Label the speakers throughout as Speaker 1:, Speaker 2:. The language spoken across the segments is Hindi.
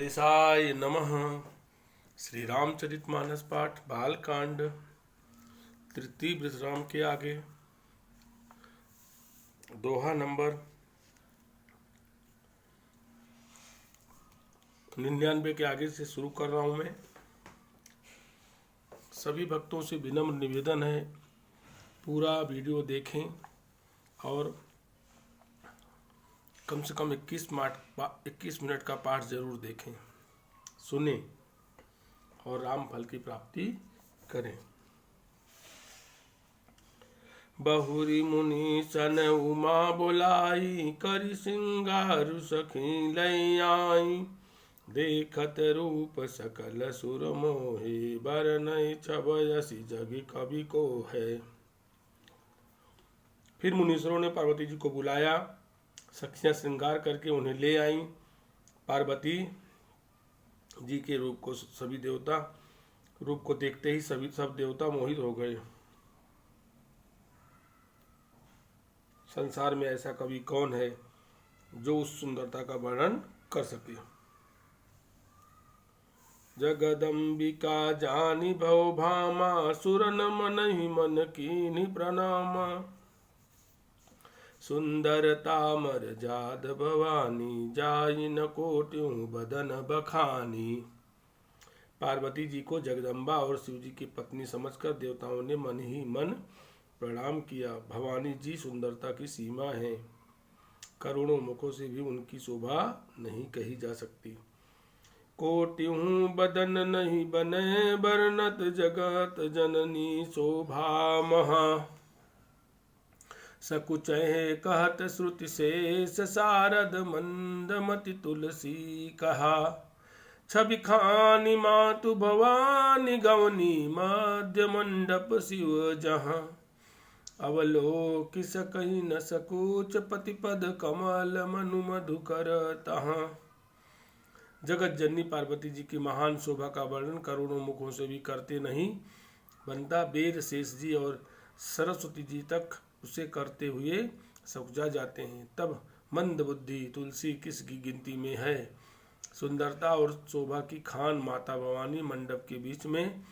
Speaker 1: गणेशाय नमः। श्री रामचरितमानस पाठ बालकांड तृतीय विश्राम के आगे दोहा नंबर 99 के आगे से शुरू कर रहा हूं मैं। सभी भक्तों से विनम्र निवेदन है, पूरा वीडियो देखें और कम से कम 21 मिनट का पाठ जरूर देखें, सुने और राम फल की प्राप्ति करें। बहुरी मुनि सन उमा बोलाई, करि सिंगार सखी लई आई। देखत रूप सकल सुर मोहे, बरनई छबयसी जग कवि को है। फिर मुनीश्वरों ने पार्वती जी को बुलाया, सखियां श्रृंगार करके उन्हें ले आईं। पार्वती जी के रूप को सभी देवता रूप को देखते ही सब देवता मोहित हो गए। संसार में ऐसा कवि कौन है जो उस सुंदरता का वर्णन कर सके। जगदम्बिका जानी भव भामा, सुरन मनहि मन कीन्हि प्रणामा। सुंदरता मर जाद भवानी, जाई न कोट्यूं बदन बखानी। पार्वती जी को जगदम्बा और शिव जी की पत्नी समझकर देवताओं ने मन ही मन प्रणाम किया। भवानी जी सुंदरता की सीमा है, करोड़ों मुखों से भी उनकी शोभा नहीं कही जा सकती। कोट्यूं बदन नहीं बने, बरनत जगत जननी शोभा महा। सकुचहे कहत श्रुति शेष, सारद मंदमति तुलसी कहा। छवि खानी मातु भवानी, गवनी मध्य मंडप शिव जहाँ। अवलोकि सकहि न सकुच, पतिपद कमल मनु मधुकर तहाँ। जगत जननी पार्वती जी की महान शोभा का वर्णन करोड़ों मुखों से भी करते नहीं बनता। वेद शेष जी और सरस्वती जी तक उसे करते हुए सकुचा जाते हैं, तब मंद बुद्धि तुलसी किसकी गिनती में है। सुंदरता और शोभा की खान माता भवानी मंडप के बीच में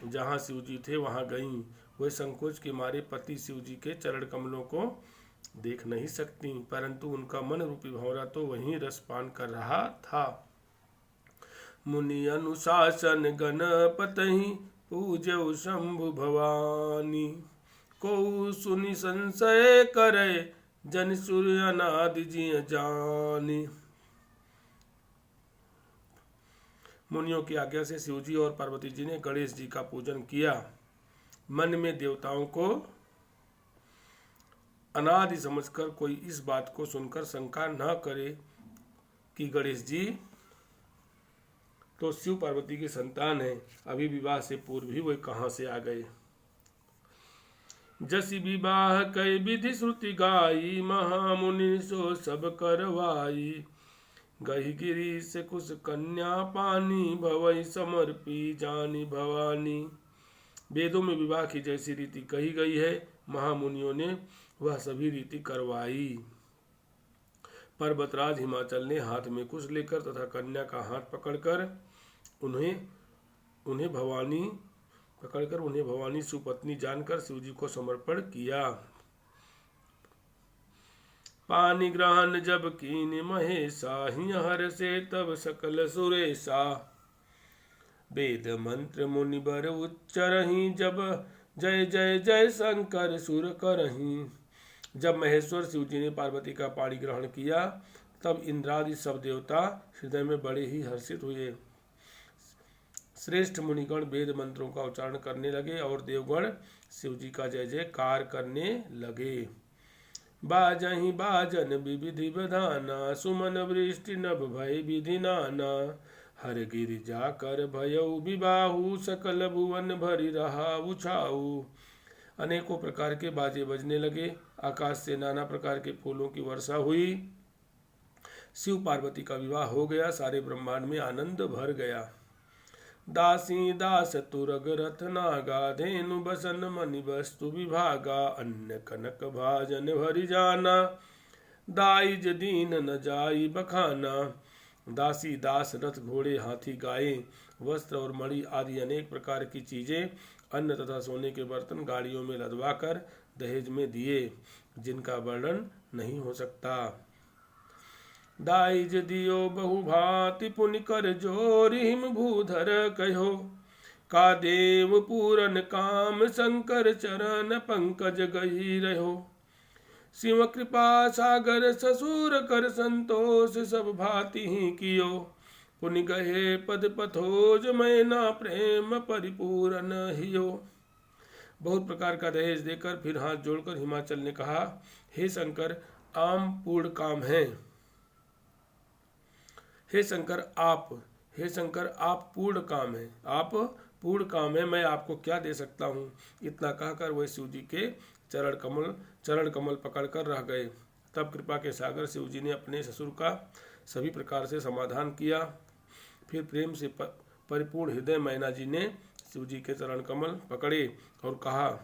Speaker 1: जहाँ शिव जी थे वहाँ गईं। वे संकोच के मारे पति शिव जी के चरण कमलों को देख नहीं सकती, परंतु उनका मन रूपी भंवरा तो वहीं रसपान कर रहा था। मुनि अनुशासन गणपतहि, पूज्यौ शंभु भवानी। को सुनि संशय करे, जन सूर्य अनादि जिय जानी। मुनियों की आज्ञा से शिव जी और पार्वती जी ने गणेश जी का पूजन किया। मन में देवताओं को अनादि समझकर कोई इस बात को सुनकर शंका न करे कि गणेश जी तो शिव पार्वती की संतान है, अभी विवाह से पूर्व ही वे कहां से आ गए। जसि विवाह कई विधि श्रुति गाई, महामुनि सो सब करवाई। गही गिरी से कुश कन्या पानी, भवई समर्पी जानी भवानी। वेदों में विवाह की जैसी रीति कही गई है, महामुनियों ने वह सभी रीति करवाई। पर्वतराज हिमाचल ने हाथ में कुश लेकर तथा कन्या का हाथ पकड़कर उन्हें भवानी सुपत्नी जानकर शिव जी को समर्पण किया। पानी ग्रहण जब कीन महेशा, हर से तब सकल सुरेशा। वेद मंत्र मुनिबर उच्चरहि, जब जय जय जय शंकर सुर करहि। जब महेश्वर शिव जी ने पार्वती का पाणी ग्रहण किया, तब इंद्रादि सब देवता हृदय में बड़े ही हर्षित हुए। श्रेष्ठ मुनिगण वेद मंत्रों का उच्चारण करने लगे और देवगण शिव जी का जय जयकार करने लगे। बाजहि बाजन विविधि बधाना, सुमन वृष्टि नभ भय विधि नाना। हर गिरिजा कर भयउ विबाहु, सकल भुवन भरि रहा उछाऊ। अनेकों प्रकार के बाजे बजने लगे, आकाश से नाना प्रकार के फूलों की वर्षा हुई। शिव पार्वती का विवाह हो गया, सारे ब्रह्मांड में आनंद भर गया। दासी दास तुरग रथ नागा, धेनु बसन मणि वस्तु विभागा। अन्य कनक भाजन भरि जाना, दाइज दीन न जाई बखाना। दासी दास, रथ घोड़े, हाथी, गायें, वस्त्र और मणि आदि अनेक प्रकार की चीजें, अन्न तथा सोने के बर्तन गाड़ियों में लदवाकर दहेज में दिए, जिनका वर्णन नहीं हो सकता। दाइज दियो बहु भांति पुनि कर जोर, हिम भूधर कहो का देव पूरन काम, शंकर चरण पंकज गही रहो। शिव कृपा सागर ससुर कर संतोष, सब भांति ही कियो पुनि गहे पद पथोज, मैना प्रेम परिपूरन हियो। बहुत प्रकार का दहेज देकर फिर हाथ जोड़कर हिमाचल ने कहा, हे शंकर, आम पूर्ण काम है। हे शंकर आप पूर्ण काम है, आप पूर्ण काम है, मैं आपको क्या दे सकता हूँ। इतना कहकर वह शिव जी के चरण कमल पकड़कर रह गए। तब कृपा के सागर शिव जी ने अपने ससुर का सभी प्रकार से समाधान किया। फिर प्रेम से परिपूर्ण हृदय मैना जी ने शिव जी के चरण कमल पकड़े और कहा,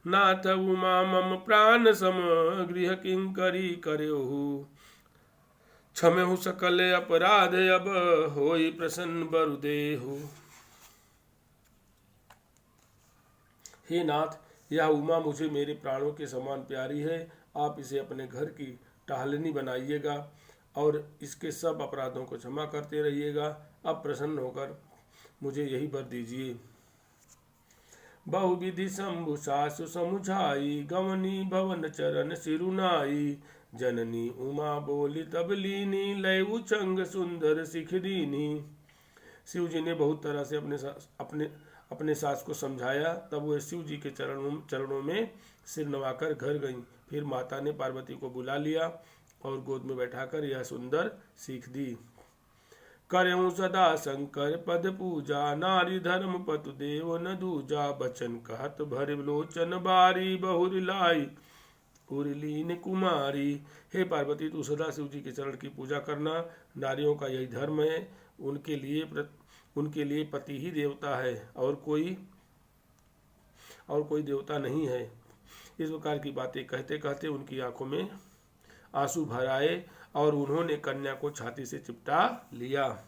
Speaker 1: नाथ उमा मम प्राण सम, गृह किंकरी करेहु, क्षमेहु सकल अपराध, अब होई प्रसन्न बरुदेहु। हे नाथ, यह उमा मुझे मेरे प्राणों के समान प्यारी है। आप इसे अपने घर की टहलनी बनाइएगा और इसके सब अपराधों को क्षमा करते रहिएगा। अब प्रसन्न होकर मुझे यही वर दीजिए। बहुविधि शंभु सासु समुझाई, गवनी भवन चरण सिरुनाई, जननी उमा बोली तब लीनी, लय उचंग सुंदर सिखदीनी। शिव जी ने बहुत तरह से अपने सास को समझाया। तब वह शिव जी के चरणों में सिर नवाकर घर गईं। फिर माता ने पार्वती को बुला लिया और गोद में बैठाकर यह सुंदर सीख दी। करें सदा शंकर पद पूजा, नारी धर्म पतु देव न दूजा, बचन कहत भर लोचन बारी, बहुर लाई उर्लीन कुमारी। हे पार्वती, तू सदा शिव जी के चरण की पूजा करना। नारियों का यही धर्म है। उनके लिए पति ही देवता है और कोई देवता नहीं है। इस प्रकार की बातें कहते कहते उनकी आंखों में आंसू भर आए और उन्होंने कन्या को छाती से चिपटा लिया।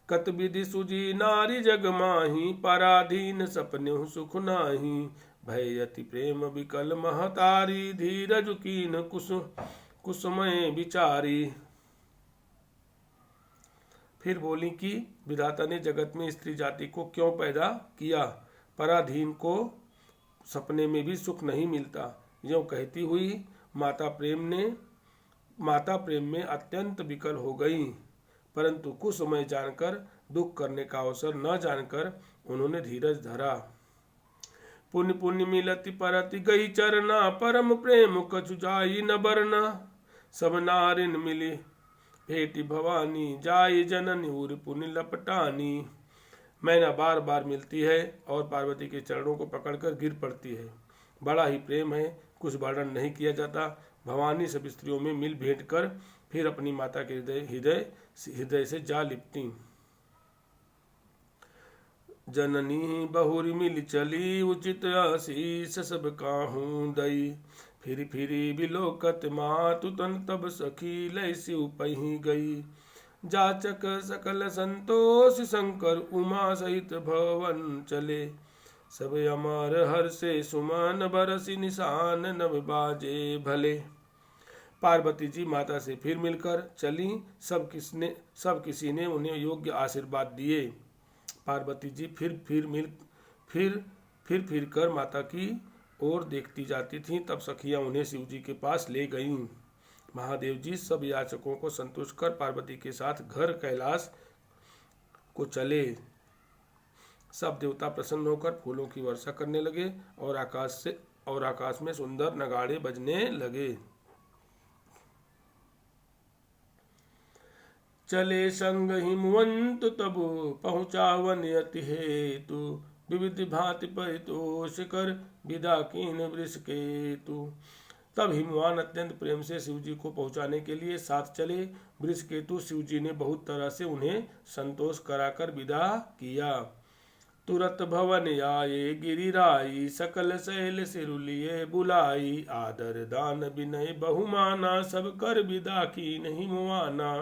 Speaker 1: कत विधि सुजी नारी जग माही, पराधीन सपने सुख नाही, भयति प्रेम विकल महतारी, धीरज कीन कुसुमय विचारी। फिर बोली कि विधाता ने जगत में स्त्री जाति को क्यों पैदा किया। पराधीन को सपने में भी सुख नहीं मिलता। यूं कहती हुई माता प्रेम में अत्यंत विकल हो गई, परंतु कुछ समय जानकर दुख करने का अवसर न जानकर उन्होंने धीरज धरा। पुण्य पुण्य मिलति परति गई चरना, परम प्रेम कछु जाई न बरना, सब नारिन मिली भेटी भवानी, जाई जननी उर पुण्य लपटानी। मैना बार बार मिलती है और पार्वती के चरणों को पकड़कर गिर पड़ती है। बड़ा ही प्रेम है, कुछ वर्णन नहीं किया जाता। भवानी सब स्त्रियों में मिल भेंट कर फिर अपनी माता के हृदय से जा लिपटी। जननी बहुरी मिल चली, उचित आशीष सब काहू दई, फिरी फिरी बिलोकत मातु तन तब सखी लय शिव पही गई। जाचक सकल संतोष शंकर उमा सहित भवन चले, सब अमर हर से सुमन बरसी निशान नभ बाजे भले। पार्वती जी माता से फिर मिलकर चली। सब किसी ने उन्हें योग्य आशीर्वाद दिए। पार्वती जी फिर कर माता की ओर देखती जाती थीं। तब सखियां उन्हें शिव जी के पास ले गईं। महादेव जी सब याचकों को संतुष्ट कर पार्वती के साथ घर कैलाश को चले। सब देवता प्रसन्न होकर फूलों की वर्षा करने लगे और आकाश में सुंदर नगाड़े बजने लगे। चले संग हिमवंत तब पहुँचावन अति हेतु, विविध भांति परितोष कर विदा कीन वृष केतु। तब हिमवान अत्यंत प्रेम से शिव जी को पहुँचाने के लिए साथ चले। वृष केतु शिव जी ने बहुत तरह से उन्हें संतोष कराकर विदा किया। तुरत भवन आए गिरिराई, सकल सैल सिरुलिए बुलाई। आदर दान विनय बहुमाना, सब कर विदा की नहीं मुआना।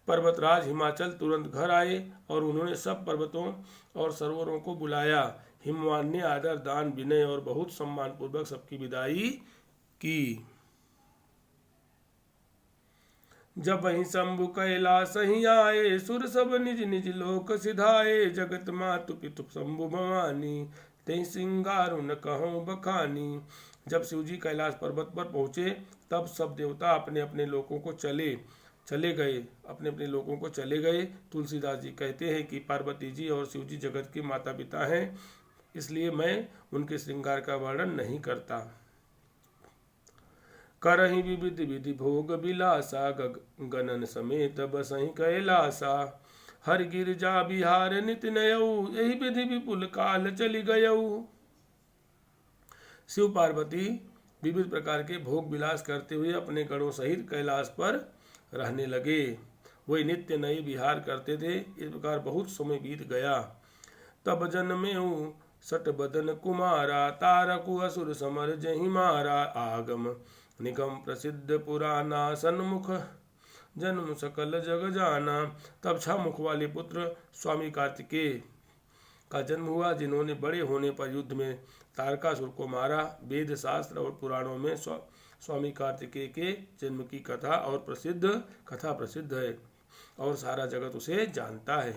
Speaker 1: पर्वतराज हिमाचल तुरंत घर आए और उन्होंने सब पर्वतों और सरोवरों को बुलाया। हिमवान ने आदर दान विनय और बहुत सम्मान पूर्वक सबकी विदाई की। जब वहीं शंभु कैलाश ही आए, सुर सब निज निज लोक सिधाए। जगत मातु पितु शंभु भवानी, ते सिंगारु न कहूँ बखानी। जब शिवजी कैलाश पर्वत पर पहुँचे तब सब देवता अपने अपने लोकों को चले गए। तुलसीदास जी कहते हैं कि पार्वती जी और शिवजी जगत के माता पिता हैं, इसलिए मैं उनके श्रृंगार का वर्णन नहीं करता। करहि विविध विधि भोग विलासा, गगन समेत बसहि कैलासा। हर गिरजा बिहार नित नयऊ, यही विधि विपुल काल चली गयऊ। शिव पार्वती विविध प्रकार के भोग विलास करते हुए अपने गणों सहित कैलाश पर रहने लगे। वे नित्य नए विहार करते थे। इस प्रकार बहुत समय बीत गया। तब जन्मेऊ सट बदन कुमारा, तारकु असुर समर जहि मारा। आगम निगम प्रसिद्ध पुराना, सन्मुख जन्म सकल जग जाना। तब 6 मुख वाले पुत्र स्वामी कार्तिकेय का जन्म हुआ, जिन्होंने बड़े होने पर युद्ध में तारकासुर को मारा। वेद शास्त्र और पुराणों में स्वामी कार्तिकेय के जन्म की कथा प्रसिद्ध है और सारा जगत उसे जानता है।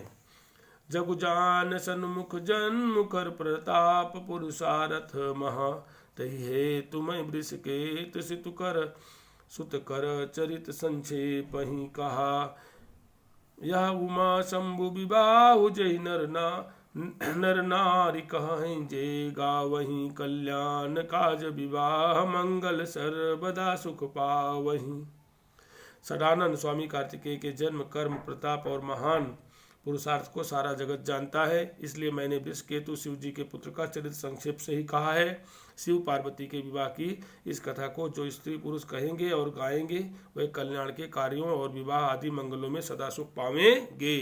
Speaker 1: जगु जान सन्मुख जन्म कर प्रताप, पुरुषारथ महा। तहि हेतु मैं वृषकेत सितु कर सुत कर चरित संक्षेप ही कहा। यह उमा शंभु विवाह जय नर नारी कहें जे गावहीं। कल्याण काज विवाह मंगल सर्वदा सुख पावहीं। सदानंद स्वामी कार्तिकेय के जन्म, कर्म, प्रताप और महान पुरुषार्थ को सारा जगत जानता है, इसलिए मैंने वृषकेतु शिव जी के पुत्र का चरित्र संक्षेप से ही कहा है। शिव पार्वती के विवाह की इस कथा को जो स्त्री पुरुष कहेंगे और गाएंगे वे कल्याण के कार्यों और विवाह आदि मंगलों में सदा सुख पावेंगे।